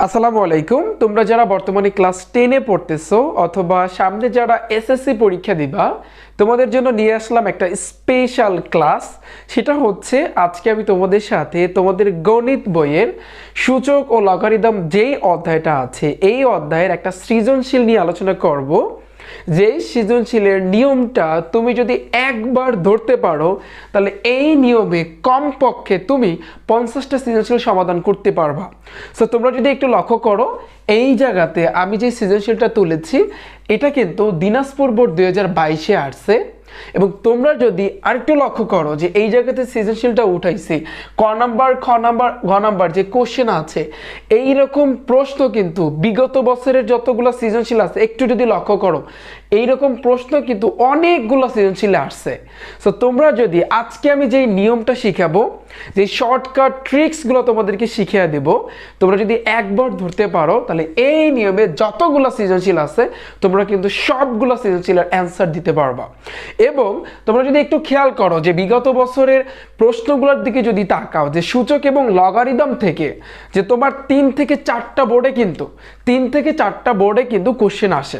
আসসালামু আলাইকুম। তোমরা যারা বর্তমানে ক্লাস 10-এ পড়তেছো অথবা সামনে যারা এসএসসি পরীক্ষা দিবা, তোমাদের জন্য নিয়ে আসলাম একটা স্পেশাল ক্লাস। সেটা হচ্ছে আজকে আমি তোমাদের সাথে তোমাদের গণিত বইয়ের সূচক ও লগারিদম যেই অধ্যায়টা আছে এই অধ্যায়ের একটা সৃজনশীল নিয়ে আলোচনা করব। যে সৃজনশীলের নিয়মটা তুমি যদি একবার ধরতে পারো তাহলে এই নিয়মে কমপক্ষে তুমি 50টা সৃজনশীল সমাধান করতে পারবা। সো তোমরা যদি একটু লক্ষ্য করো, এই জায়গাতে আমি যে সৃজনশীলটা তুলেছি এটা কিন্তু দিনাজপুর বোর্ড 2022-এ আসছে। এবং তোমরা যদি আরেকটু লক্ষ্য করো যে এই জায়গাতে সৃজনশীলটা উঠাইছি ক নাম্বার, খ নাম্বার, ঘ নাম্বার যে কোশ্চেন আছে, এই রকম প্রশ্ন কিন্তু বিগত বছরের যতগুলো সৃজনশীল আছে একটু যদি লক্ষ্য করো, এইরকম প্রশ্ন কিন্তু অনেকগুলো সৃজনশীলে আসছে। সো তোমরা যদি আজকে আমি যেই নিয়মটা শিখাবো, যে শর্টকাট ট্রিক্সগুলো তোমাদেরকে শিখিয়ে দেব, তোমরা যদি একবার ধরতে পারো তাহলে এই নিয়মে যতগুলো সৃজনশীল আছে তোমরা কিন্তু সবগুলো সৃজনশীলের অ্যান্সার দিতে পারবা। এবং তোমরা যদি একটু খেয়াল করো যে বিগত বছরের প্রশ্নগুলোর দিকে যদি তাকাও, যে সূচক এবং লগারিদম থেকে যে তোমার 3 থেকে 4টা বোর্ডে কিন্তু কোশ্চেন আসে।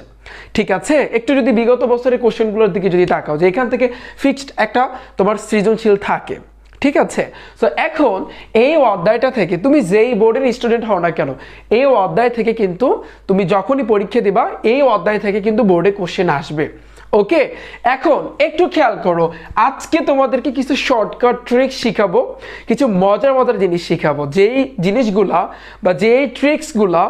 ঠিক আছে, একটু যদি বিগত বছরের কোশ্চেনগুলোর দিকে যদি তাকাও যে এখান থেকে ফিক্সড একটা তোমার সৃজনশীল থাকে। ঠিক আছে, সো এখন এই অধ্যায়টা থেকে তুমি যেই বোর্ডের স্টুডেন্ট হও না কেন, এই অধ্যায় থেকে কিন্তু তুমি যখনই পরীক্ষা দিবা এই অধ্যায় থেকে কিন্তু বোর্ডে কোশ্চেন আসবে। ওকে, এখন একটু খেয়াল করো, আজকে তোমাদেরকে কিছু শর্টকাট ট্রিক্স শিখাবো, কিছু মজার মজার জিনিস শিখাবো। যেই জিনিসগুলা বা যেই ট্রিক্সগুলা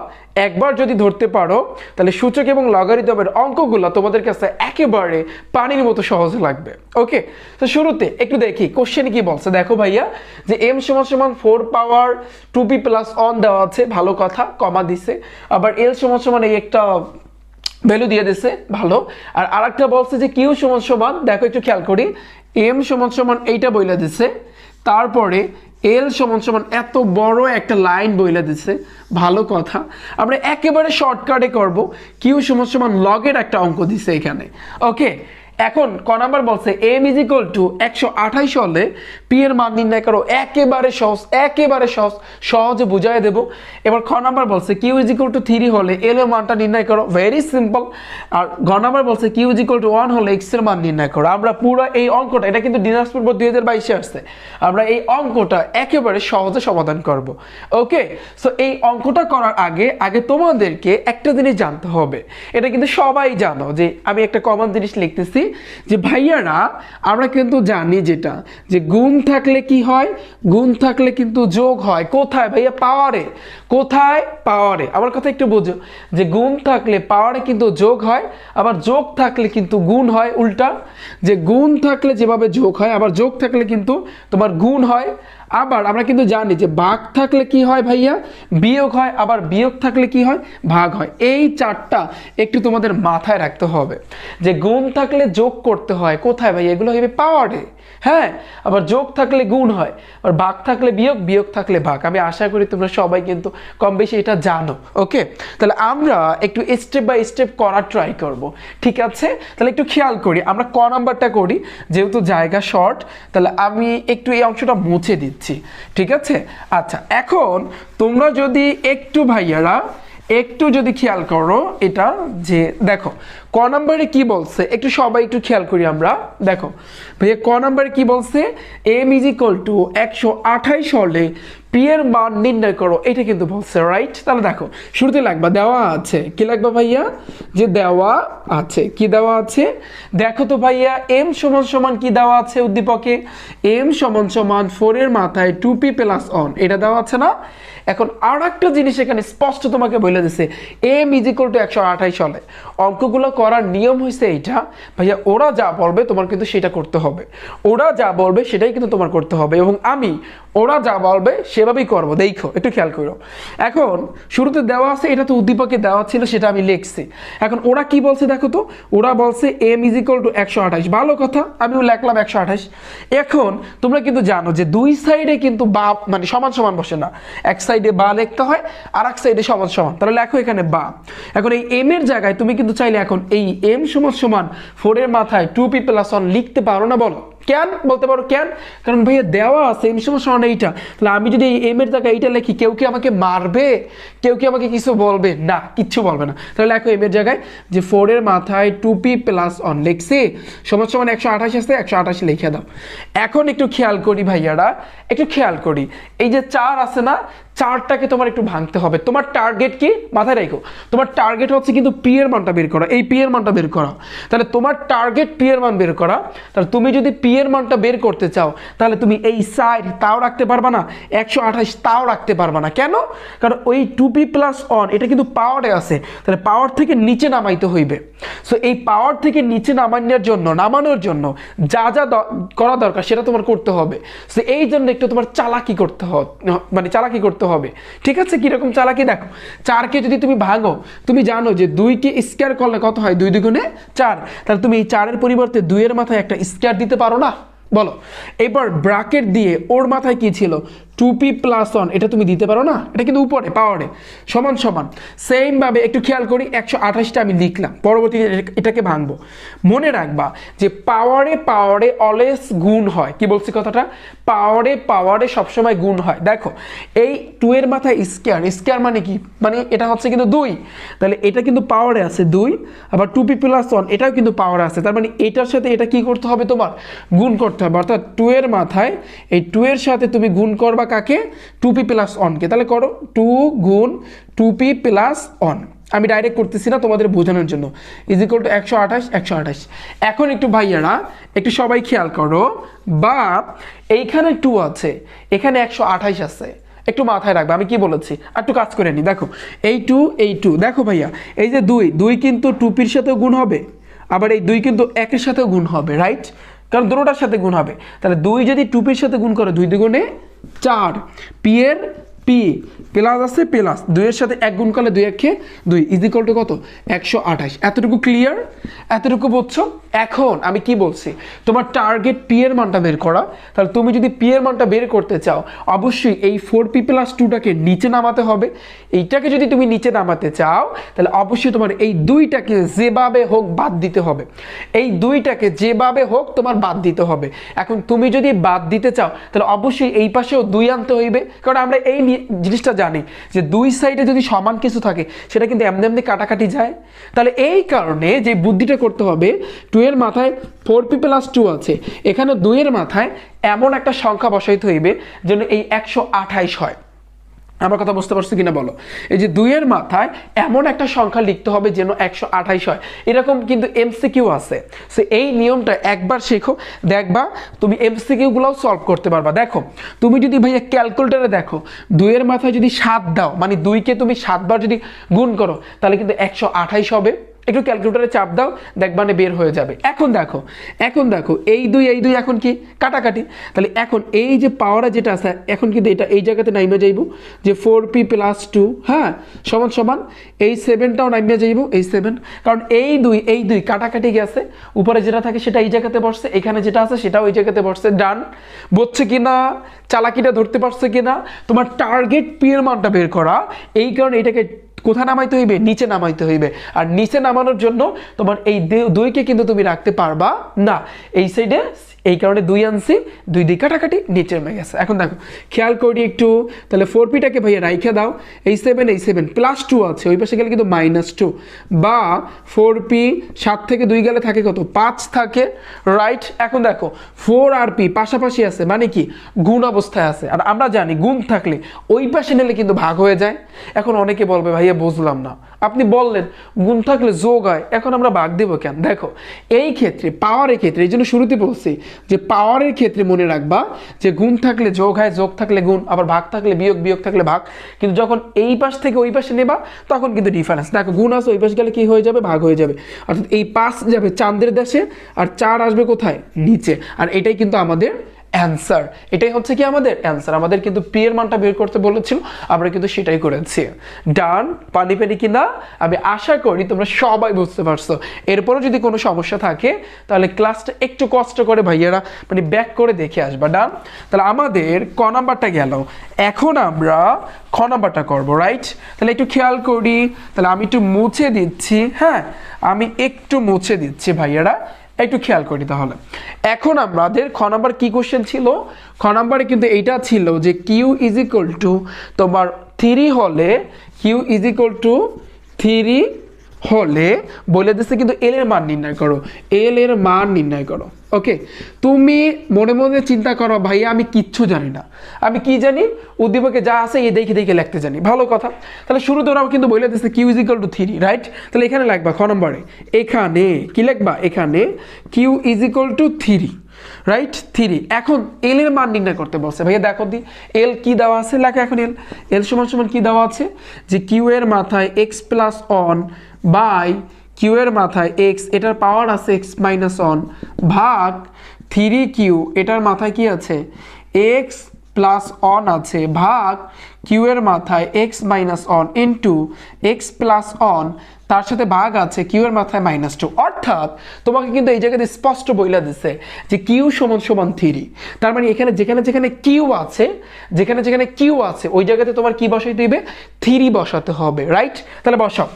একবার যদি ধরতে পারো তাহলে সূচক এবং লগারিদমের অঙ্কগুলো তোমাদের কাছে একেবারে পানির মতো সহজ লাগবে। ওকে, তো শুরুতে একটু দেখি কোশ্চেন কি বলছে। দেখো ভাইয়া, যে m = 4 পাওয়ার 2p + 1 দেওয়া আছে, ভালো কথা, কমা দিছে। আবার l = এই একটা ভ্যালু দিয়ে দিছে, ভালো। আর আরেকটা বলছে যে q = দেখো একটু খেয়াল করি, m = এইটা বইলা দিছে, তারপরে l = এত বড় একটা লাইন বইলা দিছে, ভালো কথা। আমরা একেবারে শর্টকাটে করব, q = লগের একটা অঙ্ক দিছে এখানে। ওকে, এখন ক নাম্বার বলছে m = 128 হলে p এর মান নির্ণয় করো। একেবারে সহজ, সহজে বুঝাই দেব। এবার খ নাম্বার বলছে q = 3 হলে l এর মানটা নির্ণয় করো, ভেরি সিম্পল। আর ঘ নাম্বার বলছে q = 1 হলে x এর মান নির্ণয় করো। আমরা পুরো এই অঙ্কটা, এটা কিন্তু দিনাজপুর বোর্ড 2022-এ আসছে, আমরা এই অঙ্কটা একেবারে সহজে সমাধান করব। ওকে, সো এই অঙ্কটা করার আগে তোমাদেরকে একটা জিনিস জানতে হবে। এটা কিন্তু সবাই জানো যে আমি একটা কমন জিনিস লিখতেছি, যে ভাইয়ারা আমরা কিন্তু জানি যেটা, যে গুণ থাকলে কি হয়, গুণ থাকলে কিন্তু যোগ হয়। কোথায় ভাইয়া? পাওয়ারে। কোথায়? পাওয়ারে। আমার কথা একটু বোঝো, যে গুণ থাকলে পাওয়ারে কিন্তু যোগ হয়, আবার যোগ থাকলে কিন্তু গুণ হয়। উল্টা, যে গুণ থাকলে যেভাবে যোগ হয়, আবার যোগ থাকলে কিন্তু তোমার গুণ হয়। আবার আমরা কিন্তু জানি যে ভাগ থাকলে কি হয় ভাইয়া? বিয়োগ হয়। আবার বিয়োগ থাকলে কি হয়? ভাগ হয়। এই চারটা একটু তোমাদের মাথায় রাখতে হবে, যে গুণ থাকলে যোগ করতে হয়। কোথায় ভাইয়া? এগুলো হবে পাওয়ারে। হ্যাঁ, আবার যোগ থাকলে গুণ হয়, আর ভাগ থাকলে বিয়োগ, বিয়োগ থাকলে ভাগ। আমি আশা করি তোমরা সবাই কিন্তু কম বেশি এটা জানো। ওকে, তাহলে আমরা একটু স্টেপ বাই স্টেপ করার ট্রাই করব। ঠিক আছে, তাহলে একটু খেয়াল করি, আমরা ক নাম্বারটা করি, যেহেতু জায়গা শর্ট তাহলে আমি একটু এই অংশটা মুছে দিচ্ছি। ঠিক আছে, আচ্ছা, এখন তোমরা যদি একটু ভাইয়ারা একটু যদি খেয়াল করো এটা, যে দেখো ক নাম্বারে কি বলছে, একটু সবাই একটু খেয়াল করি আমরা। দেখো ভাইয়া, ক নাম্বারে কি বলছে? m = 128 হলে p এর মান নির্ণয় করো, এটা কিন্তু বলছে, রাইট? তাহলে দেখো শুরুতে লাগবা, দেওয়া আছে কি লাগবা ভাইয়া? যে দেওয়া আছে, কি দেওয়া আছে? দেখো তো ভাইয়া, m = কি দেওয়া আছে উদ্দীপকে? m = 4 এর মাথায় 2p + 1, এটা দেওয়া আছে না? এখন আর একটা জিনিস এখানে স্পষ্ট তোমাকে বলে দিছে, m = 128 হলে অঙ্কগুলো করার নিয়ম হয়েছে এইটা ভাইয়া, ওরা যা বলবে তোমার কিন্তু সেটা করতে হবে। ওরা যা বলবে সেটাই কিন্তু তোমার করতে হবে, এবং আমি ওরা যা বলবে সেভাবেই করবো। দেখো একটু খেয়াল করো, এখন শুরুতে দেওয়া আছে, এটা তো উদ্দীপকে দেওয়া ছিল, সেটা আমি লিখছি। এখন ওরা কি বলছে দেখো তো, ওরা বলছে m = 128, ভালো কথা, আমিও লিখলাম 128। এখন তোমরা কিন্তু জানো যে দুই সাইডে কিন্তু বা মানে সমান সমান বসে না, এক সাইডে বা লিখতে হয় আর এক সাইডে সমান সমান, তাহলে লেখো এখানে বা। এখন এই m এর জায়গায় তুমি কিন্তু চাইলে এখন এই m = 4 এর মাথায় 2p + 1 লিখতে পারো না? বলো, কেন বলতে পারো কেন? কারণ ভাইয়া দেওয়া আছে এম সমান এইটা, তাহলে আমি যদি এই এম এর জায়গায় এইটা লিখি কেউ কি আমাকে মারবে? কেউ কি আমাকে কিছু বলবে? না, কিচ্ছু বলবে না। তাহলে লেখো এম এর জায়গায় যে 4 এর মাথায় 2p + 1 লিখছি সমান সমান 128 আসছে, 128 লিখে দাও। এখন একটু খেয়াল করি ভাইয়ারা, একটু খেয়াল করি, এই যে 4 আছে না, 4টাকে তোমার একটু ভাঙতে হবে। তোমার টার্গেট কি মাথায় রেখো, তোমার টার্গেট হচ্ছে কিন্তু পি এর মানটা বের করা, এই পি এর মানটা বের করা। তাহলে তোমার টার্গেট পি এর মান বের করা। তাহলে তুমি যদি পি এর মানটা বের করতে চাও তাহলে তুমি এই সাইড তাও রাখতে পারবা না, 128 তাও রাখতে পারবা না। কেন? কারণ ওই 2p + 1 এটা কিন্তু পাওয়ারে আছে, তাহলে পাওয়ার থেকে নিচে নামাইতে হইবে। সো এই পাওয়ার থেকে নিচে নামানোর জন্য যা যা করা দরকার সেটা তোমার করতে হবে। সো এই জন্য একটু তোমার চালাকি করতে হবে, মানে চালাকি করতে হবে, ঠিক আছে? কিরকম চালাকি দেখো, 4কে যদি তুমি ভাঙো, তুমি জানো যে 2কে স্কয়ার করলে কত হয়, 2 2 4। তাহলে তুমি এই 4 এর পরিবর্তে 2 এর মাথায় একটা স্কয়ার দিতে পারো না? বলো। এবার ব্র্যাকেট দিয়ে ওর মাথায় কি ছিল, 2p + 1, এটা তুমি দিতে পারো না? এটা কিন্তু উপরে পাওয়ারে সমান সমান। সেম ভাবে একটু খেয়াল করি, 128টা আমি লিখলাম, পরবর্তীতে এটাকে ভাঙবো। মনে রাখবা যে পাওয়ারে অলওয়েজ গুণ হয়। কি বলছি কথাটা? পাওয়ারে সবসময় গুণ হয়। দেখো এই 2 এর মাথায় স্কয়ার মানে কি, মানে এটা হচ্ছে কিন্তু 2, তাহলে এটা কিন্তু পাওয়ারে আছে 2, আবার 2p + 1 এটাও কিন্তু পাওয়ারে আছে, তার মানে এটার সাথে এটা কি করতে হবে, তোমার গুণ করতে হবে। অর্থাৎ 2 এর মাথায় এই 2 এর সাথে তুমি গুণ করবা কাকে, 2p + 1 কে। তাহলে করো 2 গুণ 2p + 1, আমি ডাইরেক্ট করতেছি না তোমাদের বোঝানোর জন্য, = 128। এখন একটু ভাইয়ারা একটু সবাই খেয়াল করো, বা এইখানে 2 আছে, এখানে 128 আছে, একটু মাথায় রাখবে আমি কি বলেছি। আর একটু কাজ করে নি, দেখো এই 2 দেখো ভাইয়া, এই যে 2 কিন্তু 2pর সাথেও গুণ হবে, আবার এই 2 কিন্তু 1-এর সাথেও গুণ হবে, রাইট? কারণ দুটোটার সাথে গুণ হবে। তাহলে 2 যদি 2pর সাথে গুণ করে, 2 2 4, পি এর পি প্লাস আছে প্লাস, 2 এর সাথে 1 গুণ করলে 2 1 2 = কত, 128। এতটুকু ক্লিয়ার? এতটুকু বুঝছো? এখন আমি কি বলছি, তোমার টার্গেট পি এর মানটা বের করা। তাহলে তুমি যদি পি এর মানটা বের করতে চাও, অবশ্যই এই 4p + 2টাকে নিচে নামাতে হবে। এইটাকে যদি তুমি নিচে নামাতে চাও তাহলে অবশ্যই তোমার এই 2টাকে যেভাবে হোক বাদ দিতে হবে, এই 2টাকে যেভাবে হোক তোমার বাদ দিতে হবে। এখন তুমি যদি বাদ দিতে চাও তাহলে অবশ্যই এই পাশেও 2 আনতে হইবে, কারণ আমরা এই জিনিসটা জানি যে 2 সাইডে যদি সমান কিছু থাকে সেটা কিন্তু এমনি কাটাকাটি যায়। তাহলে এই কারণে যে বুদ্ধিটা করতে হবে, 2 এর মাথায় 4p + 2 আছে, এখানে 2 এর মাথায় এমন একটা সংখ্যা বসাইতে হইবে যেন এই 128 হয়। আমার কথা বুঝতে পারছো কিনা বলো? এই যে 2 এর মাথায় এমন একটা সংখ্যা লিখতে হবে যেন 128 হয়, এরকম কিন্তু এমসিকিউ আছে। সো এই নিয়মটা একবার শেখো, দেখবা তুমি এমসিকিউ গুলোও সলভ করতে পারবা। দেখো তুমি যদি ভাইয়া ক্যালকুলেটরে দেখো, 2 এর মাথায় যদি 7 দাও, মানে 2কে তুমি 7 বার যদি গুণ করো তাহলে কিন্তু 128 হবে। একটু ক্যালকুলেটরে চাপ দাও, দেখবা বের হয়ে যাবে। এখন দেখো এই 2 এখন কি কাটাকাটি, তাহলে এখন এই যে পাওয়ারে যেটা আছে এখন কিন্তু এটা এই জায়গাতে নাইমে যাইব যে 4p + 2, হ্যাঁ, সমান সমান এই 7টাও নাইমে যাইব, এই 7, কারণ এই 2 কাটাকাটি গেছে, উপরে যেটা থাকে সেটা এই জায়গাতে বসছে, এখানে যেটা আছে সেটাও ওই জায়গাতে বসছে। ডান? বুঝছে কিনা? চালাকিটা ধরতে পারছে কিনা? তোমার টার্গেট পি এর মানটা বের করা, এই কারণে এটাকে কোথায় নামাইতে হইবে, নিচে নামাইতে হইবে। আর নিচে নামানোর জন্য তোমার এই 2কে কিন্তু তুমি রাখতে পারবা না এই সাইডে, এই কারণে 2 আনছি, 2 কাটাকাটি নিচে নেমে গেছে। এখন দেখো খেয়াল করি একটু, তাহলে 4pটাকে ভাইয়া রাইখে দাও, এই 7 +2 আছে, ওই পাশে গেলে কিন্তু -2, বা 4p 7 থেকে 2 গেলে থাকে কত, 5 থাকে, রাইট? এখন দেখো 4 আর p পাশাপাশি আছে, মানে কি গুণ অবস্থায় আছে, আর আমরা জানি গুণ থাকলে ওই পাশে নিলে কিন্তু ভাগ হয়ে যায়। এখন অনেকে বলবে ভাইয়া বুঝলাম না, আপনি বললেন গুণ থাকলে যোগ হয়, এখন আমরা ভাগ দেব কেন? দেখো এই ক্ষেত্রে পাওয়ারের ক্ষেত্রে, এই জন্য শুরুতে বলছি যে পাওয়ারের ক্ষেত্রে মনে রাখবা যে গুণ থাকলে যোগ হয়, যোগ থাকলে গুণ, আবার ভাগ থাকলে বিয়োগ, বিয়োগ থাকলে ভাগ। কিন্তু যখন এই পাশ থেকে ওই পাশে নেবা তখন কিন্তু ডিফারেন্স। দেখো গুণ আছে, ওই পাশে গেলে কি হয়ে যাবে, ভাগ হয়ে যাবে। অর্থাৎ এই 5 যাবে চাঁদের দেশে, আর 4 আসবে কোথায়, নিচে। আর এটাই কিন্তু আমাদের অ্যান্সার, এটাই হচ্ছে কি আমাদের অ্যান্সার। আমাদের কিন্তু পি এর মানটা বের করতে বলেছিল, আমরা কিন্তু সেটাই করেছি। ডান? পানি কিনা? আমি আশা করি তোমরা সবাই বুঝতে পারছো। এরপরও যদি কোনো সমস্যা থাকে তাহলে ক্লাসটা একটু কষ্ট করে ভাইয়ারা ব্যাক করে দেখে আসবা। ডান? তাহলে আমাদের ক নাম্বারটা গেল, এখন আমরা খ নাম্বারটা করবো, রাইট? তাহলে একটু খেয়াল করি, তাহলে আমি একটু মুছে দিচ্ছি, হ্যাঁ আমি একটু মুছে দিচ্ছি ভাইয়ারা, একটু খেয়াল করি তাহলে। এখন আমাদের খ নাম্বার কি কোশ্চেন ছিল, খ নাম্বারে কিন্তু এইটা ছিল যে কিউ ইজ ইকুয়াল টু তোমার 3 হলে, কিউ ইজ ইকুয়াল টু 3 হলে বলে দিচ্ছে কিন্তু এল এর মান নির্ণয় করো, এল এর মান নির্ণয় করো। ওকে, তুমি মনে মনে চিন্তা করো ভাইয়া আমি কিচ্ছু জানি না, আমি কি জানি উদ্দীপকে যা আছে এই দেখে দেখে লিখতে জানি, ভালো কথা। তাহলে শুরুতে ওরা কিন্তু বলে দিচ্ছে Q is equal to 3, right? তাহলে এখানে লিখবা খ নম্বরে, এখানে কি লিখবা, এখানে Q is equal to 3, right? 3। এখন এল এর মান নির্ণয় করতে বলছে, ভাইয়া দেখো দি এল কি দেওয়া আছে, লেখা এখন এল, এল সমান সমান কি দেওয়া আছে যে কিউ এর মাথায় x plus one by Q এর মাথায় এক্স, এটার পাওয়ার আছে এক্স মাইনাস অন ভাগ 3 কিউ, এটার মাথায় কি আছে এক্স প্লাস অন আছে ভাগ কিউ এর মাথায় x minus on into x plus on, তার সাথে ভাগ আছে কিউ এর মাথায় -2। অর্থাৎ তোমাকে কিন্তু এই জায়গাতে স্পষ্ট বইলা দিচ্ছে যে কিউ সমান সমান 3। তার মানে এখানে যেখানে যেখানে কিউ আছে, যেখানে যেখানে কিউ আছে ওই জায়গাতে তোমার কি বসাইতে হবে, 3 বসাতে হবে, রাইট? তাহলে বসাও,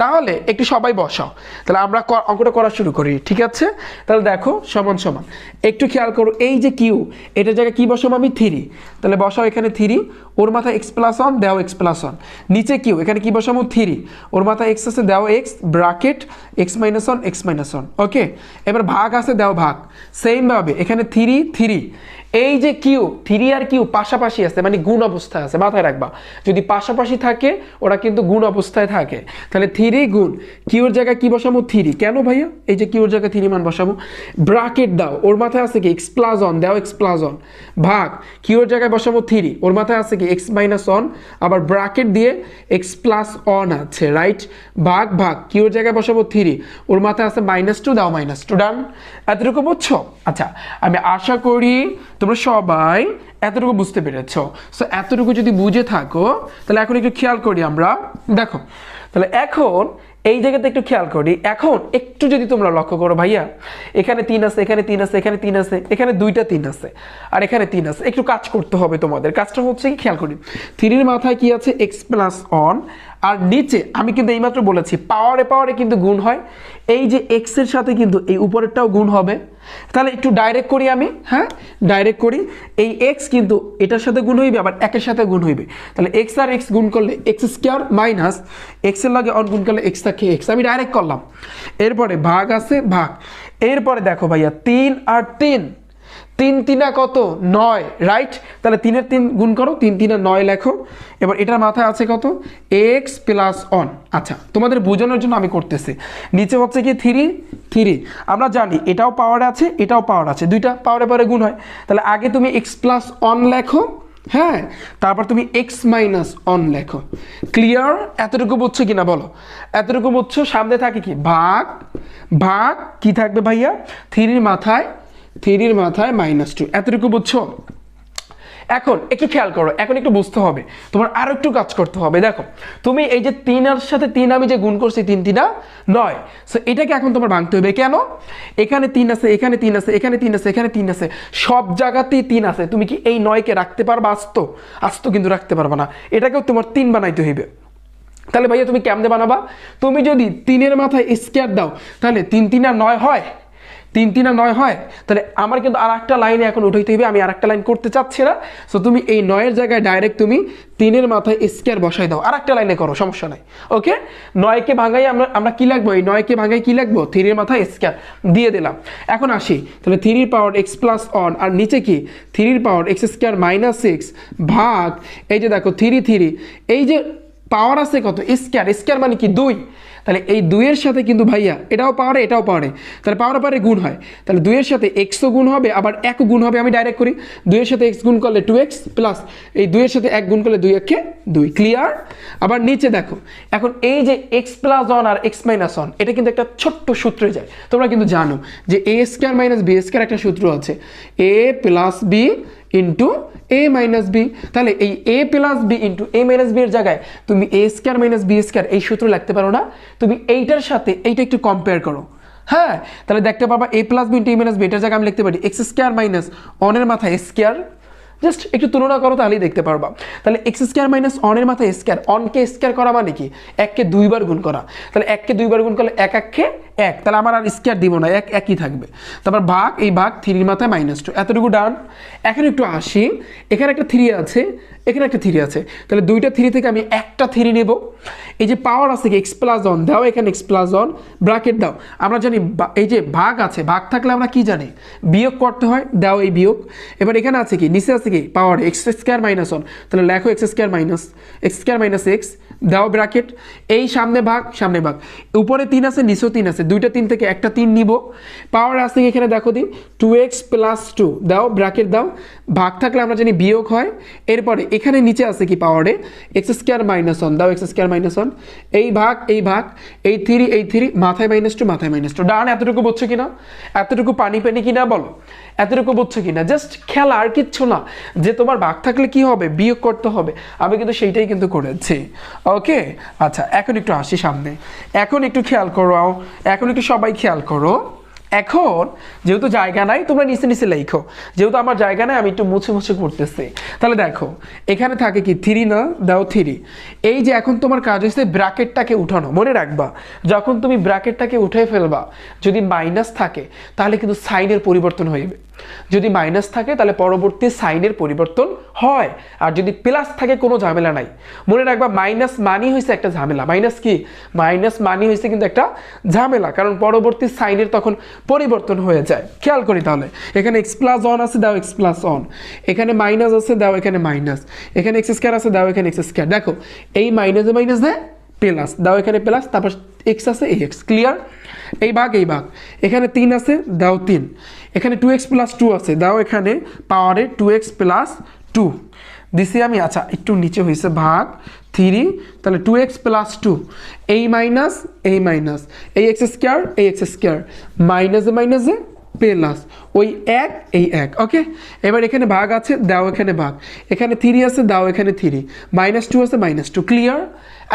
তাহলে একটু সবাই বসাও, তাহলে আমরা অঙ্কটা করা শুরু করি, ঠিক আছে? তাহলে দেখো সমান সমান, একটু খেয়াল করো এই যে কিউ, এটার জায়গায় কি বসাবো আমি 3, তাহলে বসাও এখানে 3, ওর মাথায় এক্স প্লাস অন দেও এক্স প্লাস অন, নিচে কিউ এখানে কি বসাবো 3, ওর মাথায় এক্স আছে দেও x bracket x minus one x minus one. Okay, এবার ভাগ আছে দেও ভাগ, সেমভাবে এখানে 3 3, এই যে কিউ 3 আর কিউ পাশাপাশি আছে মানে গুণ অবস্থায় আছে, মাথায় রাখবা যদি পাশাপাশি থাকে ওরা কিন্তু গুণ অবস্থায় থাকে। তাহলে 3 গুণ কিউর জায়গায় কি বসাবো 3, কেন ভাইয়া এই যে কিউর জায়গায় 3 মান বসাবো, ব্র্যাকেট দাও ওর মাথায় আছে কি এক্স প্লাস অন দাও এক্স প্লাস অন ভাগ কিউর জায়গায় বসাবো 3, ওর মাথায় আছে কি এক্স মাইনাস অন আবার ব্র্যাকেট দিয়ে এক্স প্লাস অন আছে, রাইট? ভাগ ভাগ কিউর জায়গায় বসাবো 3, ওর মাথায় আছে -2 দাও -2, ডান? এতটুকু বুঝছো? আচ্ছা, আমি আশা করি তোমরা সবাই এতটুকু বুঝতে পেরেছো। সো এতটুকু যদি বুঝে থাকো তাহলে এখন একটু খেয়াল করি আমরা, দেখো তাহলে এখন এই জায়গাতে একটু খেয়াল করি, এখন একটু যদি তোমরা লক্ষ্য করো ভাইয়া এখানে 3 আছে, এখানে 3 আছে, এখানে 3 আছে, এখানে 2টা 3 আছে আর এখানে 3 আছে, একটু কাজ করতে হবে তোমাদের। কাজটা হচ্ছে কি খেয়াল করি, 3 এর মাথায় কি আছে এক্স প্লাস অন আর নিচে আমি কিন্তু এইমাত্র বলেছি পাওয়ারে পাওয়ারে কিন্তু গুণ হয়, এই যে এক্স এর সাথে কিন্তু এই উপরেরটাও গুণ হবে। তাহলে একটু ডাইরেক্ট করি আমি, হ্যাঁ ডাইরেক্ট করি, এই এক্স কিন্তু এটার সাথে গুণ হইবে আবার একের সাথে গুণ হইবে, তাহলে এক্স আর এক্স গুণ করলে এক্স স্কোয়ার মাইনাস এক্স এর লাগে অন গুণ করলে এক্স থাকে এক্স, আমি ডাইরেক্ট করলাম। এরপরে ভাগ আছে ভাগ, এরপরে দেখো ভাইয়া 3 আর 3, 3 3 কত 9, রাইট? তাহলে 3 এর 3 গুণ করো, 3 3 9 লেখো। এবার এটার মাথায় আছে কত এক্স প্লাস অন। আচ্ছা তোমাদের বোঝানোর জন্য আমি করতেছি, নিচে হচ্ছে কি 3 3, আমরা জানি এটাও পাওয়ার আছে এটাও পাওয়ার আছে, দুইটা পাওয়ারে পাওয়ারে গুণ হয়। তাহলে আগে তুমি এক্স প্লাস অন লেখো, হ্যাঁ, তারপর তুমি এক্স মাইনাস অন লেখো। ক্লিয়ার? এতটুকু বুঝছো কিনা বলো? এতটুকু বুঝছো? সামনে থাকে কি ভাগ ভাগ, কি থাকবে ভাইয়া 3 এর মাথায় -2, এতটুকু বুঝছো? এখন একটু খেয়াল করো, এখন একটু বুঝতে হবে, তোমার আরো একটু কাজ করতে হবে। দেখো তুমি এই যে 3 এর সাথে 3 আমি যে গুণ করছি 3 3 9, সো এটাকে এখন তোমার ভাঙতে হবে। কেন? এখানে 3 আছে, এখানে 3 আছে, এখানে 3 আছে, এখানে 3 আছে, সব জায়গাতেই 3 আছে। তুমি কি এই 9 কে রাখতে পারবা আস্ত? আস্ত কিন্তু রাখতে পারবা না, এটাকেও তোমার 3 বানাইতে হইবে। তাহলে ভাইয়া তুমি কেমনে বানাবা? তুমি যদি 3 এর মাথায় স্কয়ার দাও তাহলে 3 3 আর 9 হয়, 3 3 আর 9 হয়। তাহলে আমার কিন্তু আর একটা লাইনে এখন উঠাইতে হবে, আমি আর একটা লাইন করতে চাচ্ছি না। সো তুমি এই 9 এর জায়গায় ডাইরেক্ট তুমি 3 এর মাথায় স্কয়ার বসাই দাও, আর একটা লাইনে করো, সমস্যা নাই। ওকে, 9 কে ভাঙাই আমরা কি লিখবো, এই 9 কে ভাঙাই কি লিখবো 3 এর মাথায় স্কয়ার দিয়ে দিলাম। এখন আসি, তাহলে 3 এর পাওয়ার x প্লাস অন আর নিচে কি 3 এর পাওয়ার x স্কয়ার মাইনাস 6 ভাগ, এই যে দেখো 3 3, এই যে পাওয়ার আছে কত স্কয়ার, স্কয়ার মানে কি 2, তাহলে এই 2 এর সাথে কিন্তু ভাইয়া এটাও পাওয়ারে এটাও পাওয়ারে, তাহলে পাওয়ারে পাওয়ারে গুণ হয়, তাহলে 2 এর সাথে x ও গুণ হবে আবার 1 গুণ হবে। আমি ডাইরেক্ট করি, 2 এর সাথে x গুণ করলে 2x প্লাস এই 2 এর সাথে 1 গুণ করলে 2 1 2। ক্লিয়ার? আবার নিচে দেখো, এখন এই যে x প্লাস 1 আর x মাইনাস 1, এটা কিন্তু একটা ছোট্ট সূত্রে যায়, তোমরা কিন্তু জানো যে a square minus b square একটা সূত্র আছে, a plus b into a minus B. তাহলে এই a plus B into a minus B এর জায়গায় তুমি a square minus B square এই সূত্র লিখতে পারো না? তুমি এইটার সাথে এইটা একটু কম্পেয়ার করো, হ্যাঁ, তাহলে দেখতে পাবা a plus B into a minus B, এটার জায়গায় আমি লিখতে পারি এক্স স্কয়ার মাইনাস অনের মাথায় স্কয়ার জাস্ট একটু তুলনা করো তাহলেই দেখতে পারবা। তাহলে এক্স স্কোয়ার মাইনাস অনের মাথায় স্কোয়ার, অনকে স্কোয়ার করা মানে কি এককে দুইবার গুণ করা, তাহলে এককে দুইবার গুণ করলে এক এককে এক, তাহলে আমার আর স্কোয়ার দিব না, এক একই থাকবে। তারপর ভাগ, এই ভাগ থ্রির মাথায় -2, এতটুকু ডান। এখন একটু আসি, এখানে একটা থ্রি আছে, এখানে একটা থ্রি আছে, তাহলে দুইটা থ্রি থেকে আমি একটা থ্রি নেব। এই যে পাওয়ার আছে কি এক্স প্লাস অন দাও, এখানে এক্স প্লাস অন ব্র্যাকেট দাও। আমরা জানি এই যে ভাগ আছে, ভাগ থাকলে আমরা কি জানি বিয়োগ করতে হয়, দাও এই বিয়োগ। এবার এখানে আছে কি নিচে আছে কি power x square minus on, তাহলে লেখো এক্স স্কোয়ার মাইনাস এক্স, দাও ব্র্যাকেট, এই সামনে ভাগ সামনে ভাগ, উপরে 3 আছে নিচেও 3 আছে, দুইটা 3 থেকে একটা 3 নিব। পাওয়ার আছে এখানে দেখো দি 2x প্লাস 2, দাও ব্র্যাকেট দাও, ভাগ থাকলে আমরা জানি বিয়োগ হয়। এরপরে এখানে নিচে আছে কি পাওয়ারে এক্স স্কোয়ার মাইনাস অন, দাও এক্স স্কোয়ার মাইনাস অন, এই ভাগ এই ভাগ, এই থ্রি মাথায় -2 মাথায় -2, ডান। এতটুকু বুঝছো কিনা, এতটুকু পানি কিনা বলো, এতটুকু বুঝছো কিনা? জাস্ট খেলা, আর কিচ্ছু না, যে তোমার ভাগ থাকলে কি হবে বিয়োগ করতে হবে, আমি কিন্তু সেইটাই কিন্তু করেছি। ওকে আচ্ছা, এখন একটু আসি সামনে, এখন একটু খেয়াল করো, এখন একটু সবাই খেয়াল করো। এখন যেহেতু জায়গা নাই তোমরা নিচে নিচে লেখো, যেহেতু আমার জায়গা নাই আমি একটু মুছে মুছে করতেছি। তাহলে দেখো এখানে থাকে কি 3 না, দাও 3। এই যে এখন তোমার কাজ হচ্ছে ব্র্যাকেটটাকে উঠানো, মনে রাখবা যখন তুমি ব্র্যাকেটটাকে উঠে ফেলবা যদি মাইনাস থাকে তাহলে কিন্তু সাইনের পরিবর্তন হইবে, যদি মাইনাস থাকে তাহলে পরবর্তী সাইনের পরিবর্তন হয়, আর যদি প্লাস থাকে কোনো ঝামেলা নাই। মনে রাখবা মাইনাস মানি হয়েছে একটা ঝামেলা, মাইনাস কি মাইনাস মানি হয়েছে কিন্তু একটা ঝামেলা, কারণ পরবর্তী সাইনের তখন পরিবর্তন হয়ে যায়। খেয়াল করি তাহলে এখানে এক্স প্লাস অন আছে, দাও এক্স প্লাস অন, এখানে মাইনাস আছে, দাও এখানে মাইনাস, এখানে এক্স স্কোয়ার আছে, দাও এখানে এক্স স্কোয়ার। দেখো এই মাইনাসে মাইনাস দেয় প্লাস, দাও এখানে প্লাস, তারপর এক্স আছে এই এক্স, ক্লিয়ার। এই ভাগ এখানে 3 আছে, দাও 3, এখানে 2x প্লাস 2 আছে, দাও এখানে পাওয়ারে 2x প্লাস 2 দিছি আমি। আচ্ছা একটু নিচে হয়েছে ভাগ 3, তাহলে 2x প্লাস 2, এই মাইনাস এই এক্স স্কোয়ার মাইনাসে প্লাস ওই এক এই এক। ওকে এবার এখানে ভাগ আছে, দাও এখানে ভাগ, এখানে 3 আছে, দাও এখানে 3, -2 আছে -2, ক্লিয়ার।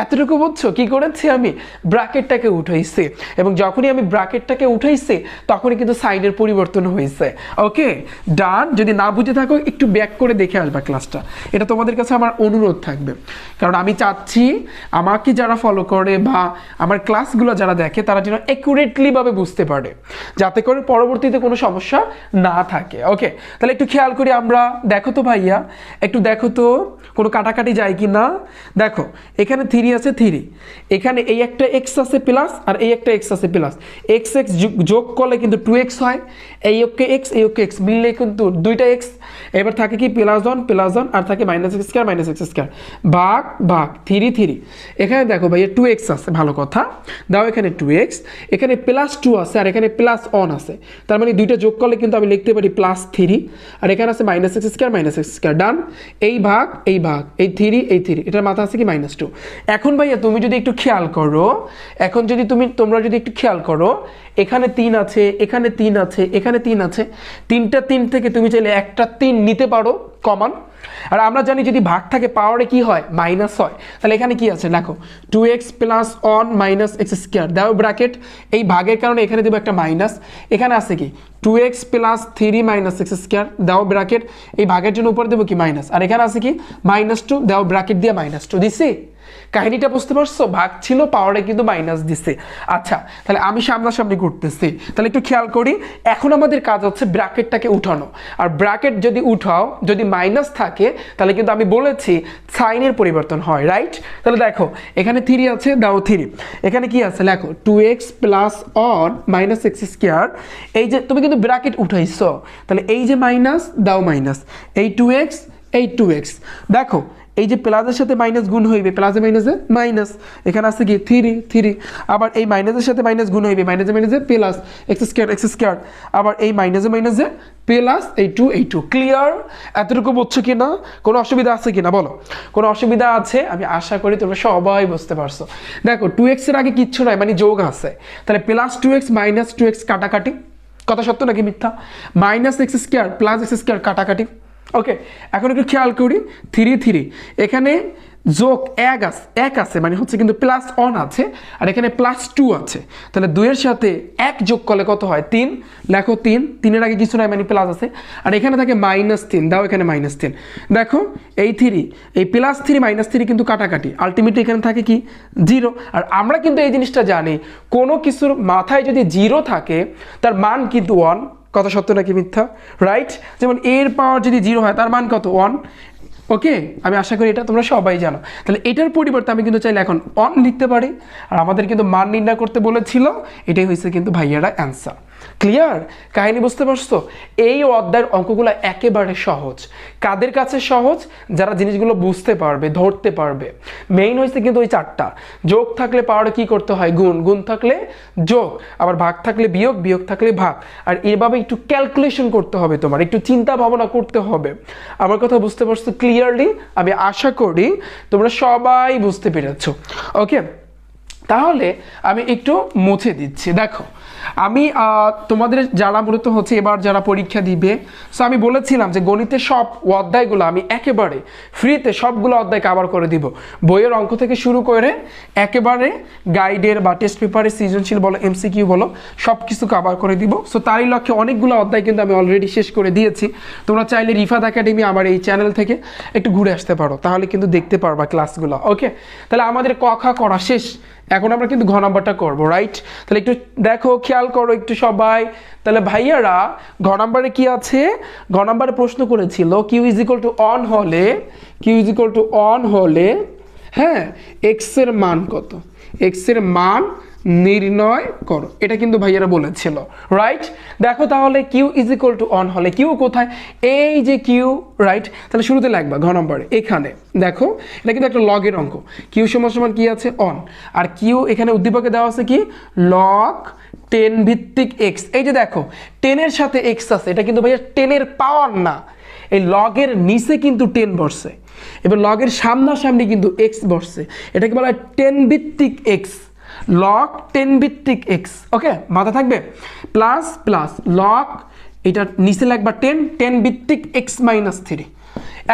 এতটুকু বুঝছো কি করেছি আমি ব্র্যাকেটটাকে উঠাইছি, এবং যখনই আমি ব্র্যাকেটটাকে উঠাইছি তখনই কিন্তু সাইনের পরিবর্তন হয়েছে। ওকে ডান। যদি না বুঝে থাকো একটু ব্যাক করে দেখে আসবা ক্লাসটা, এটা তোমাদের কাছে আমার অনুরোধ থাকবে, কারণ আমি চাচ্ছি আমাকে যারা ফলো করে বা আমার ক্লাসগুলো যারা দেখে তারা যেন অ্যাকুরেটলি ভাবে বুঝতে পারে, যাতে করে পরবর্তীতে কোনো সমস্যা না থাকে। ওকে তাহলে একটু খেয়াল করি আমরা, দেখো তো ভাইয়া একটু দেখো তো কোনো কাটাকাটি যায় কি না। দেখো এখানে 3 আছে 3, এখানে এই একটা এক্স আছে প্লাস আর এই একটা এক্স আছে প্লাস, এক্স এক্স যোগ করলে কিন্তু 2x হয়, এই ওকে এক্স মিললে কিন্তু দুইটা এক্স। এবার থাকে কি প্লাস অন আর থাকে মাইনাস এক্স স্কোয়ার ভাগ 3। এখানে দেখো ভাইয়া 2x আছে, ভালো কথা, দাও এখানে 2x, এখানে প্লাস 2 আছে আর এখানে প্লাস অন আছে, তার মানে দুইটা যোগ করলে কিন্তু আমি লিখতে পারি +3, আর এখানে আছে মাইনাস এক্স স্কোয়ার, ডান। এই ভাগ এই 3 এটার মাথা আছে কি -2। এখন ভাইয়া তুমি যদি একটু খেয়াল করো, এখন যদি তোমরা যদি একটু খেয়াল করো, এখানে 3 আছে, এখানে 3 আছে, এখানে 3 আছে, 3টা 3 থেকে তুমি চাইলে একটা 3 নিতে পারো কমন। আর আমরা জানি যদি ভাগ থাকে পাওয়ারে কি হয় মাইনাস হয়, তাহলে এখানে কি আছে দেখো 2x plus on minus x square, দাও ব্র্যাকেট, এই ভাগের কারণে এখানে দেবো একটা মাইনাস, এখানে আছে কি 2x plus 3 minus x square, দাও ব্র্যাকেট, এই ভাগের জন্য উপরে দেবো কি মাইনাস, আর এখানে আছে কি -2, দাও ব্র্যাকেট দিয়ে -2 দিছি। কাহিনীটা বুঝতে পারছো, ভাগ ছিল পাওয়ারে কিন্তু মাইনাস দিছে। আচ্ছা তাহলে আমি সামনাসামনি করতেছি, তাহলে একটু খেয়াল করি, এখন আমাদের কাজ হচ্ছে ব্র্যাকেটটাকে উঠানো, আর ব্র্যাকেট যদি উঠাও যদি মাইনাস থাকে তাহলে কিন্তু আমি বলেছি সাইনের পরিবর্তন হয়, রাইট। তাহলে দেখো এখানে 3 আছে, দাও 3, এখানে কি আছে লেখো 2x plus on minus x square, এই যে তুমি কিন্তু ব্র্যাকেট উঠাইছো, তাহলে এই যে মাইনাস, দাও মাইনাস, এই 2x, দেখো এই যে প্লাসের সাথে মাইনাস গুণ হইবে, প্লাসে মাইনাসে মাইনাস, এখানে আছে কি 3, আবার এই মাইনাসের সাথে মাইনাস গুণ হইবে, মাইনাসে প্লাস এক্স স্কোয়ার, আবার এই মাইনাসে প্লাস এই 2, ক্লিয়ার। এতটুকু বুঝছো কিনা, কোনো অসুবিধা আছে কিনা বলো, কোনো অসুবিধা আছে? আমি আশা করি তোমরা সবাই বুঝতে পারছো। দেখো 2x এর আগে কিচ্ছু নাই, মানে যোগ আছে, তাহলে প্লাস 2x মাইনাস 2x কাটাকাটি, কথা সত্য নাকি মিথ্যা, minus x square plus x square কাটাকাটি। ওকে এখন একটু খেয়াল করি 3, এখানে যোগ এক আছে মানে হচ্ছে কিন্তু +1 আছে আর এখানে +2 আছে, তাহলে 2 এর সাথে 1 যোগ করলে কত হয় 3, লেখো 3, 3 এর আগে কিছু নাই মানে প্লাস আছে, আর এখানে থাকে -3, দাও এখানে -3, দেখো এই 3 এই +3 -3 কিন্তু কাটাকাটি, আলটিমেটলি এখানে থাকে কি 0। আর আমরা কিন্তু এই জিনিসটা জানি কোনো কিছুর মাথায় যদি 0 থাকে তার মান কিন্তু 1, কথা সত্য নাকি মিথ্যা, রাইট? যেমন এর পাওয়ার যদি 0 হয় তার মান কত 1, ওকে? আমি আশা করি এটা তোমরা সবাই জানো। তাহলে এটার পরিবর্তে আমি কিন্তু চাইলে এখন অন লিখতে পারি, আর আমাদের কিন্তু মান নির্ণয় করতে বলেছিল, এটাই হয়েছে কিন্তু ভাইয়ারা অ্যান্সার। ক্লিয়ার? কাহিনী বুঝতে পারছো? এই অধ্যায়ের অঙ্কগুলো একেবারে সহজ। কাদের কাছে সহজ? যারা জিনিসগুলো বুঝতে পারবে, ধরতে পারবে। মেইন হয়েছে কিন্তু ওই 4টা, যোগ থাকলে পাওয়ারে কি করতে হয় গুণ, গুণ থাকলে যোগ, আবার ভাগ থাকলে বিয়োগ, বিয়োগ থাকলে ভাগ। আর এভাবে একটু ক্যালকুলেশন করতে হবে, তোমার একটু চিন্তা ভাবনা করতে হবে। আমার কথা বুঝতে পারছো ক্লিয়ারলি? আমি আশা করি তোমরা সবাই বুঝতে পেরেছো। ওকে, তাহলে আমি একটু মুছে দিচ্ছি। দেখো আমি তোমাদের যারা মূলত হচ্ছে এবার যারা পরীক্ষা দিবে, সো আমি বলেছিলাম যে গণিতের সব অধ্যায়গুলো আমি একেবারে ফ্রিতে সবগুলো অধ্যায় কভার করে দিব, বইয়ের অঙ্ক থেকে শুরু করে একেবারে গাইডের বা টেস্ট পেপারের সৃজনশীল বলো, এমসিকিউ বলো, সব কিছু কভার করে দিব। সো তারই লক্ষ্যে অনেকগুলো অধ্যায় কিন্তু আমি অলরেডি শেষ করে দিয়েছি। তোমরা চাইলে রিফাত একাডেমি আমার এই চ্যানেল থেকে একটু ঘুরে আসতে পারো, তাহলে কিন্তু দেখতে পারবা ক্লাসগুলো। ওকে, তাহলে আমাদের ক খ করা শেষ, এখন আমরা কিন্তু ঘ নাম্বারটা করবো, রাইট? তাহলে একটু দেখো, খেয়াল করো একটু সবাই। তাহলে ভাইয়ারা ঘ নাম্বারে কি আছে? ঘ নাম্বারে প্রশ্ন করেছিল Q is equal to one হলে, Q is equal to one হলে, হ্যাঁ, এক্স এর মান কত, এক্স এর মান নির্ণয় করো, এটা কিন্তু ভাইয়ারা বলেছিল, রাইট? দেখো তাহলে Q is equal to one হলে কিউ কোথায়, এই যে কিউ, রাইট? তাহলে শুরুতে লাগবা ঘ নম্বরে এখানে দেখো, এটা কিন্তু একটা লগের অঙ্ক, কিউ সমান সমান কি আছে অন, আর কিউ এখানে উদ্দীপকে দেওয়া আছে কি লগ 10 ভিত্তিক এক্স। এই যে দেখো 10 এর সাথে এক্স আছে, এটা কিন্তু ভাইয়া 10 এর পাওয়ার না, এই লগের নিচে কিন্তু 10 বসছে, এবার লগের সামনাসামনি কিন্তু এক্স বসছে, এটাকে বলা হয় 10 ভিত্তিক এক্স, লগ 10 ভিত্তিক এক্স। ওকে, মাথা থাকবে, প্লাস প্লাস লগ, এটা নিচে লাগবা 10, 10 ভিত্তিক এক্স মাইনাস 3।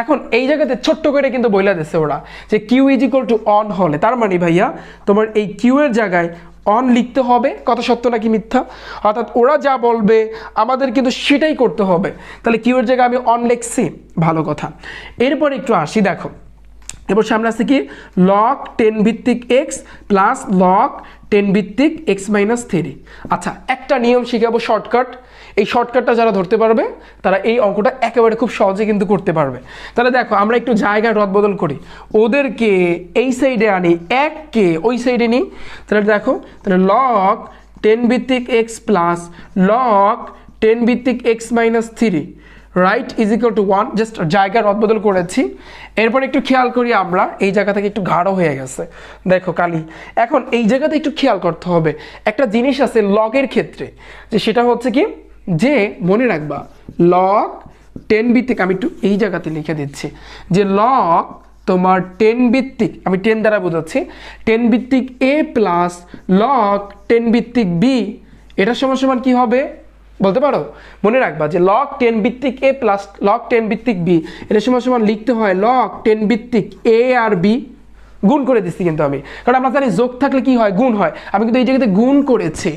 এখন এই জায়গাতে ছোট্ট করে কিন্তু বইলা দিচ্ছে ওরা যে Q is equal to one হলে, তার মানে ভাইয়া তোমার এই কিউ এর জায়গায় অন লিখতে হবে, কথা সত্য নাকি মিথ্যা? অর্থাৎ ওরা যা বলবে আমাদের কিন্তু সেটাই করতে হবে। তাহলে কিউ এর জায়গায় আমি অন লিখছি, ভালো কথা। এরপর একটু আসি, দেখো এবার সামনে আছে কি লগ 10 ভিত্তিক এক্স প্লাস লগ 10 ভিত্তিক এক্স মাইনাস 3। আচ্ছা, একটা নিয়ম শিখাবো শর্টকাট, এই শর্টকাটটা যারা ধরতে পারবে তারা এই অঙ্কটা একেবারে খুব সহজে কিন্তু করতে পারবে। তাহলে দেখো আমরা একটু জায়গায় রদবদল করি, ওদেরকে এই সাইডে আনি, এককে ওই সাইডে নিই। তাহলে দেখো, তাহলে লগ 10 ভিত্তিক এক্স প্লাস লগ 10 ভিত্তিক x minus 3, right, is equal two 1। Just জায়গা রদবদল করেছি। এরপর একটু খেয়াল করি, আমরা এই জায়গা থেকে একটু গাঢ় হয়ে গেছে, দেখো কালি। এখন এই জায়গাতে একটু খেয়াল করতে হবে, একটা জিনিস আছে লগের ক্ষেত্রে, যে সেটা হচ্ছে কি, যে মনে রাখবা লগ 10 ভিত্তিক, আমি একটু এই জায়গাতে লিখে দিচ্ছি যে লগ তোমার 10 ভিত্তিক, আমি 10 দ্বারা বোঝাচ্ছি, 10 ভিত্তিক এ প্লাস লগ 10 ভিত্তিক বি, এটা সমান সমান কি হবে বলতে পারো? মনে রাখবা যে লগ 10 ভিত্তিক এ প্লাস লগ 10 ভিত্তিক বি, এটা সমান সমান লিখতে হয় লগ 10 ভিত্তিক এ আর বি, গুণ করে দিচ্ছি কিন্তু আমি, কারণ আমরা জানি যোগ থাকলে কি হয় গুণ হয়, আমি কিন্তু এই জায়গাতে গুণ করেছি,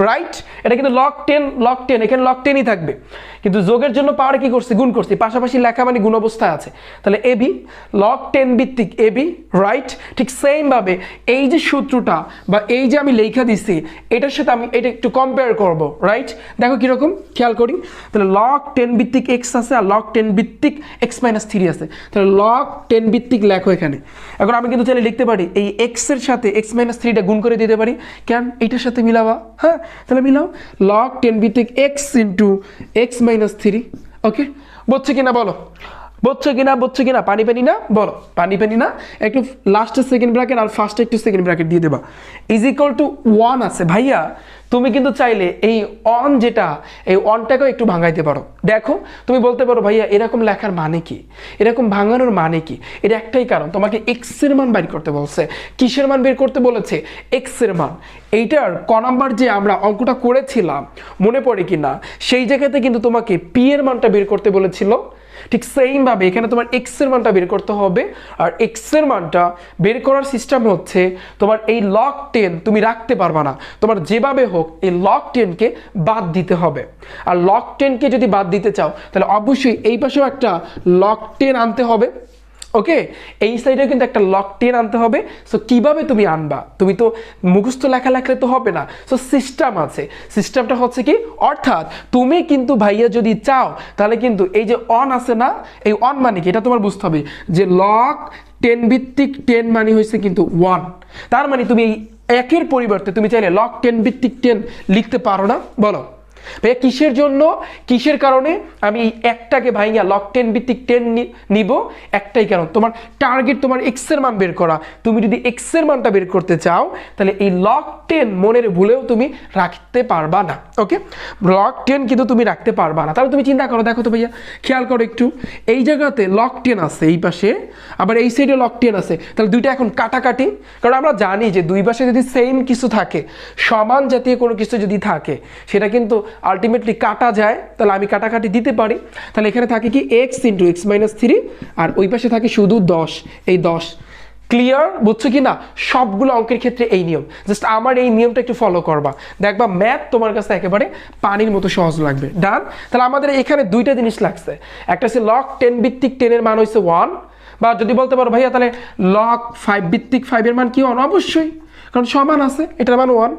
রাইট? এটা কিন্তু লগ 10 এখানে লগ 10ই থাকবে, কিন্তু যোগের জন্য পাওয়ারে কি করছি গুণ করছি, পাশাপাশি লেখা মানে গুণ অবস্থায় আছে। তাহলে এ বি লগ 10 ভিত্তিক এ বি, রাইট? ঠিক সেম ভাবে এই যে সূত্রটা বা এই যে আমি লেখা দিছি এটার সাথে আমি এটা একটু কম্পেয়ার করব, রাইট? দেখো কিরকম, খেয়াল করি। তাহলে লগ 10 ভিত্তিক এক্স আছে আর লগ 10 ভিত্তিক এক্স মাইনাস 3 আছে, তাহলে লগ 10 ভিত্তিক লেখো এখানে। এখন আমি কিন্তু চাইলে লিখতে পারি এই এক্স এর সাথে এক্স মাইনাস 3টা গুণ করে দিতে পারি, কেন এইটার সাথে মিলাবা, হ্যাঁ? তাহলে মিলাও লগ 10 ভিত্তিক এক্স ইন্টু এক্স মাইনাস 3। ওকে, বুঝছো কিনা বলো, বুঝছো কিনা? পানি পানি না বলো, পানি পানি না? একটু লাস্টে সেকেন্ড ব্র্যাকেট আর ফার্স্টে একটু সেকেন্ড ব্র্যাকেট দিয়ে দেবা, ইজ ইকুয়াল টু 1 আছে। ভাইয়া তুমি কিন্তু চাইলে এই অন যেটা, এই অনটাকেও একটু ভাঙাইতে পারো। দেখো তুমি বলতে পারো ভাইয়া এরকম লেখার মানে কি, এরকম ভাঙানোর মানে কি? এর একটাই কারণ, তোমাকে এক্স এর মান বের করতে বলছে। কিসের মান বের করতে বলেছে? এক্স এর মান। এইটার ক নাম্বার যে আমরা অঙ্কটা করেছিলাম মনে পড়ে কি না, সেই জায়গাতে কিন্তু তোমাকে পি এর মানটা বের করতে বলেছিল। ঠিক সেইমভাবে এখানে তোমার এক্স এর মানটা বের করতে হবে, আর এক্স এর মানটা বের করার সিস্টেম হচ্ছে তোমার এই লগ 10 তুমি রাখতে পারবা না, তোমার যেভাবে হোক এই লগ 10কে বাদ দিতে হবে। আর লগ 10কে যদি বাদ দিতে চাও তাহলে অবশ্যই এই পাশেও একটা লগ 10 আনতে হবে। ওকে, এই সাইডেও কিন্তু একটা লগ 10 আনতে হবে। সো কিভাবে তুমি আনবা, তুমি তো মুখস্থ লেখা লেখলে তো হবে না। সো সিস্টেম আছে, সিস্টেমটা হচ্ছে কি, অর্থাৎ তুমি কিন্তু ভাইয়া যদি চাও তাহলে কিন্তু এই যে অন আছে না, এই অন মানে কি এটা তোমার বুঝতে হবে যে লগ 10 ভিত্তিক 10 মানে হয়েছে কিন্তু 1। তার মানে তুমি এই একের পরিবর্তে তুমি চাইলে লগ 10 ভিত্তিক 10 লিখতে পারো না? বলো ভাইয়া কিসের জন্য, কিসের কারণে আমি একটাকে ভাইয়া লগ 10 ভিত্তিক 10 নিব? একটাই কারণ, তোমার টার্গেট তোমার এক্স এর মান বের করা। তুমি যদি এক্স এর মানটা বের করতে চাও তাহলে এই লগ 10 মনের ভুলেও তুমি রাখতে পারবা না। ওকে, লগ 10 কিন্তু তুমি রাখতে পারবা না। তাহলে তুমি চিন্তা করো, দেখো তো ভাইয়া খেয়াল করো একটু, এই জায়গাতে লগ 10 আছে এই পাশে, আবার এই সাইডে লগ 10 আছে, তাহলে দুইটা এখন কাটাকাটি। কারণ আমরা জানি যে দুই পাশে যদি সেম কিছু থাকে, সমান জাতীয় কোনো কিছু যদি থাকে, সেটা কিন্তু আলটিমেটলি কাটা যায়। তাহলে আমি কাটাকাটি দিতে পারি। তাহলে এখানে থাকে কি এক্স ইন্টু এক্স মাইনাস 3, আর ওই পাশে থাকে শুধু 10, এই 10। ক্লিয়ার, বুঝছো কি না? সবগুলো অঙ্কের ক্ষেত্রে এই নিয়ম, জাস্ট আমার এই নিয়মটা একটু ফলো করবা, দেখবা ম্যাথ তোমার কাছে একেবারে পানির মতো সহজ লাগবে। ডান। তাহলে আমাদের এখানে দুইটা জিনিস লাগছে, একটা হচ্ছে লগ 10 ভিত্তিক 10 এর মান হচ্ছে 1, বা যদি বলতে পারো ভাইয়া তাহলে লগ 5 ভিত্তিক 5 এর মান কি 1? অবশ্যই, কারণ সমান আছে, এটার মান 1।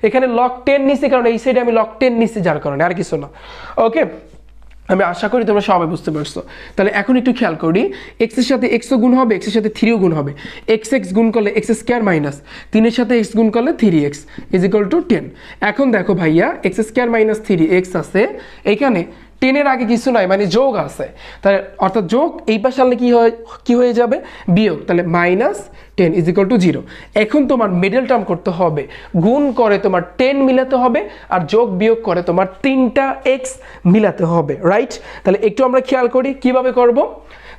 এখানে লগ 10 নিছি কারণ এই সাইডে আমি লগ 10 নিছি, যার কারণে, আর কিছু না। ওকে, আমি আশা করি তোমরা সবাই বুঝতে পারছো। তাহলে এখন একটু খেয়াল করি, এক্স এর সাথে এক্সও গুণ হবে, এক্স এর সাথে 3ও গুণ হবে। এক্স এক্স গুণ করলে এক্স স্কোয়ার মাইনাস 3 এর সাথে এক্স গুণ করলে 3x ইজ ইকুয়াল টু 10। এখন দেখো ভাইয়া এক্স স্কোয়ার মাইনাস 3x আছে, এইখানে 10 এর আগে কিছু নাই, মানে যোগ আছে, তাহলে অর্থাৎ যোগ এই পাশে আনলে কি হয়ে যাবে? বিয়োগ। তাহলে মাইনাস 10 ইজ ইকুয়াল টু 0। এখন তোমার মিডল টার্ম করতে হবে, গুণ করে তোমার 10 মিলাতে হবে, আর যোগ বিয়োগ করে তোমার 3টা এক্স মিলাতে হবে, রাইট? তাহলে একটু আমরা খেয়াল করি কিভাবে করব।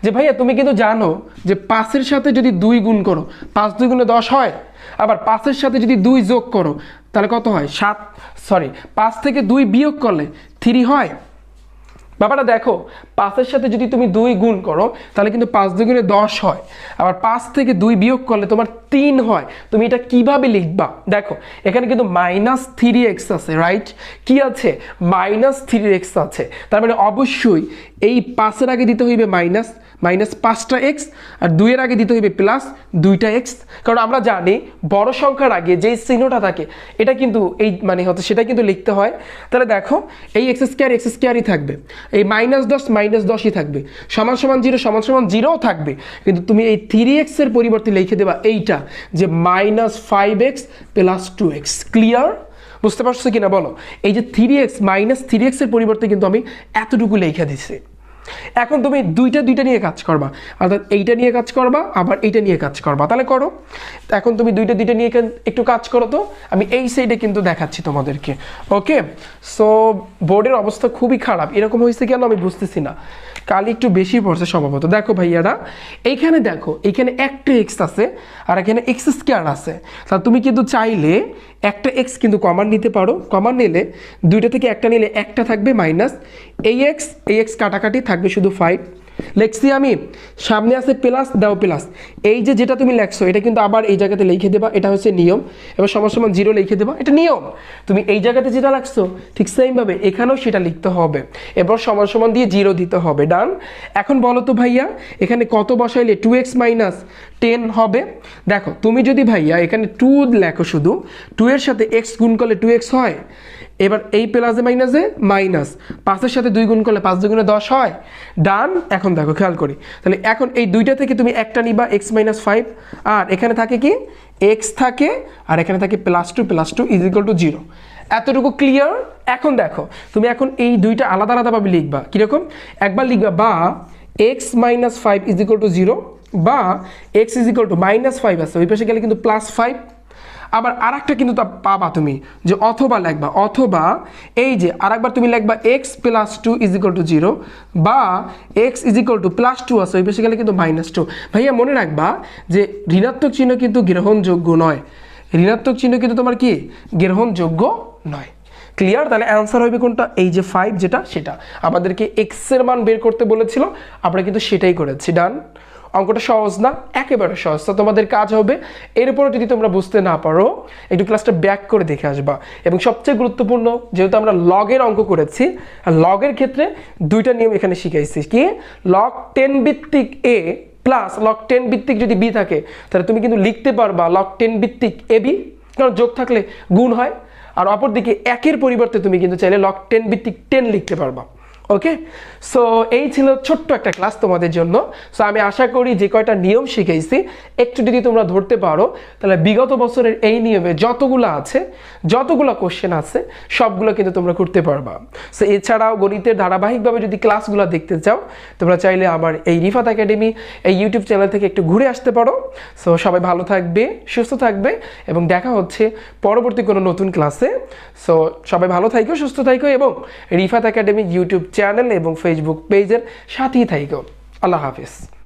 যে ভাইয়া তুমি কিন্তু জানো যে 5 সাথে যদি 2 গুণ করো, 5 2 গুণে 10 হয়। আবার 5 সাথে যদি 2 যোগ করো তাহলে কত হয়? 5 থেকে 2 বিয়োগ করলে 3 হয়। ব্যাপারটা দেখো, 5 সাথে যদি তুমি 2 গুণ করো তাহলে কিন্তু 5 2 গুণে 10 হয়, আবার 5 থেকে 2 বিয়োগ করলে তোমার 3 হয়। তুমি এটা কিভাবে লিখবা? দেখো এখানে কিন্তু মাইনাস 3x আছে, রাইট? কি আছে? মাইনাস 3x আছে। তার মানে অবশ্যই এই 5 এর আগে দিতে হইবে মাইনাস 5টা এক্স, আর 2 এর আগে দিতে হইবে প্লাস 2টা এক্স। কারণ আমরা জানি বড় সংখ্যার আগে যেই চিহ্নটা থাকে এটা কিন্তু এই মানে হচ্ছে সেটা কিন্তু লিখতে হয়। তাহলে দেখো এই এক্স স্কোয়ারই থাকবে, এই -10 থাকবে, সমান সমান 0 থাকবে, কিন্তু তুমি এই 3x এর পরিবর্তে লিখে দেবা এইটা যে -5x প্লাস 2x। ক্লিয়ার, বুঝতে পারছো কিনা বলো? এই যে 3x এর পরিবর্তে কিন্তু আমি এতটুকু লিখে দিছি। এখন তুমি দুইটা নিয়ে কাজ করবা, অর্থাৎ এইটা নিয়ে কাজ করবা, আবার এইটা নিয়ে কাজ করবা। তাহলে করো, এখন তুমি দুইটা নিয়ে একটু কাজ করো তো, আমি এই সাইডে কিন্তু দেখাচ্ছি তোমাদেরকে। ওকে, সো বোর্ডের অবস্থা খুবই খারাপ, এরকম হয়েছে কেন আমি বুঝতেছি না, কালি একটু বেশি পড়ছে সম্ভবত। দেখো ভাইয়ারা এইখানে দেখো, এইখানে একটা এক্স আছে আর এখানে এক্স স্কোয়ার আছে। তাহলে তুমি কিন্তু চাইলে একটা এক্স কিন্তু কমন নিতে পারো, কমন নিলে দুইটা থেকে একটা নিলে একটা থাকবে মাইনাস, এই এক্স কাটাকাটি থাকবে শুধু 5 লিখছি আমি, সামনে আছে প্লাস, দাও প্লাস, এই যে যেটা তুমি লেখছো এটা কিন্তু আবার এই জায়গাতে লিখে দেবা, এটা হচ্ছে নিয়ম। এবার সমান সমান 0 লিখে দেবা, এটা নিয়ম। তুমি এই জায়গাতে যেটা লাগছো ঠিক সেইমভাবে এখানেও সেটা লিখতে হবে, এবার সমান সমান দিয়ে 0 দিতে হবে। ডান। এখন বলো তো ভাইয়া এখানে কত বসাইলে 2x মাইনাস 10 হবে? দেখো তুমি যদি ভাইয়া এখানে 2 লেখো, শুধু 2 এর সাথে x গুণ করলে 2x হয়, এবার এই প্লাসে মাইনাসে মাইনাস, 5 সাথে 2 গুণ করলে 5 2 গুণে 10 হয়। ডান। এখন দেখো খেয়াল করি, তাহলে এখন এই দুইটা থেকে তুমি একটা নিবা x মাইনাস 5, আর এখানে থাকে কি x থাকে, আর এখানে থাকে +2 ইজ ইকুয়াল টু 0। এতটুকু ক্লিয়ার? এখন দেখো তুমি এখন এই দুইটা আলাদা আলাদাভাবে লিখবা। কীরকম? একবার লিখবা বা x minus 5 is equal two 0, বা x ইজ ইকুয়াল টু -5 আছে, ওই পাশে গেলে কিন্তু +5। আবার আরেকটা কিন্তু পাবা তুমি যে অথবা লিখবা, অথবা এই যে আরেকবার তুমি লিখবা x plus 2 is equal two 0, বা x ইজ ইকুয়াল টু +2 আছে, ওই পাশে গেলে কিন্তু -2। ভাইয়া মনে রাখবা যে ঋণাত্মক চিহ্ন কিন্তু গ্রহণযোগ্য নয়, ঋণাত্মক চিহ্ন কিন্তু তোমার কি গ্রহণযোগ্য নয়। ক্লিয়ার? তাহলে অ্যান্সার হবে কোনটা? এই যে 5 যেটা, সেটা আমাদেরকে এক্স এর মান বের করতে বলেছিল, আমরা কিন্তু সেটাই করেছি। ডান। অঙ্কটা সহজ না? একেবারে সহজ। তো তোমাদের কাজ হবে এরপরে যদি তোমরা বুঝতে না পারো একটু ক্লাসটা ব্যাক করে দেখে আসবা। এবং সবচেয়ে গুরুত্বপূর্ণ, যেহেতু আমরা লগের অঙ্ক করেছি, আর লগের ক্ষেত্রে দুইটা নিয়ম এখানে শিখাইছি। কি? লগ 10 ভিত্তিক এ প্লাস লগ 10 ভিত্তিক যদি বি থাকে, তাহলে তুমি কিন্তু লিখতে পারবা লগ 10 ভিত্তিক এ বি, কারণ যোগ থাকলে গুণ হয়। আর অপরদিকে একের পরিবর্তে তুমি কিন্তু চাইলে লগ 10 ভিত্তিক 10 লিখতে পারবা। ওকে, সো এই ছিল ছোট্ট একটা ক্লাস তোমাদের জন্য। সো আমি আশা করি যে কয়টা নিয়ম শিখাইছি একটু যদি তোমরা ধরতে পারো, তাহলে বিগত বছরের এই নিয়মে যতগুলো আছে, যতগুলো কোশ্চেন আছে, সবগুলো কিন্তু তোমরা করতে পারবা। সো এছাড়াও গণিতের ধারাবাহিকভাবে যদি ক্লাসগুলো দেখতে চাও, তোমরা চাইলে আমার এই রিফাত একাডেমি এই ইউটিউব চ্যানেল থেকে একটু ঘুরে আসতে পারো। সো সবাই ভালো থাকবে, সুস্থ থাকবে, এবং দেখা হচ্ছে পরবর্তী কোনো নতুন ক্লাসে। সো সবাই ভালো থাকো, সুস্থ থাকো, এবং রিফাত একাডেমি ইউটিউব চ্যানেল এবং ফেসবুক পেজের সাথেই থাকো। আল্লাহ হাফিজ।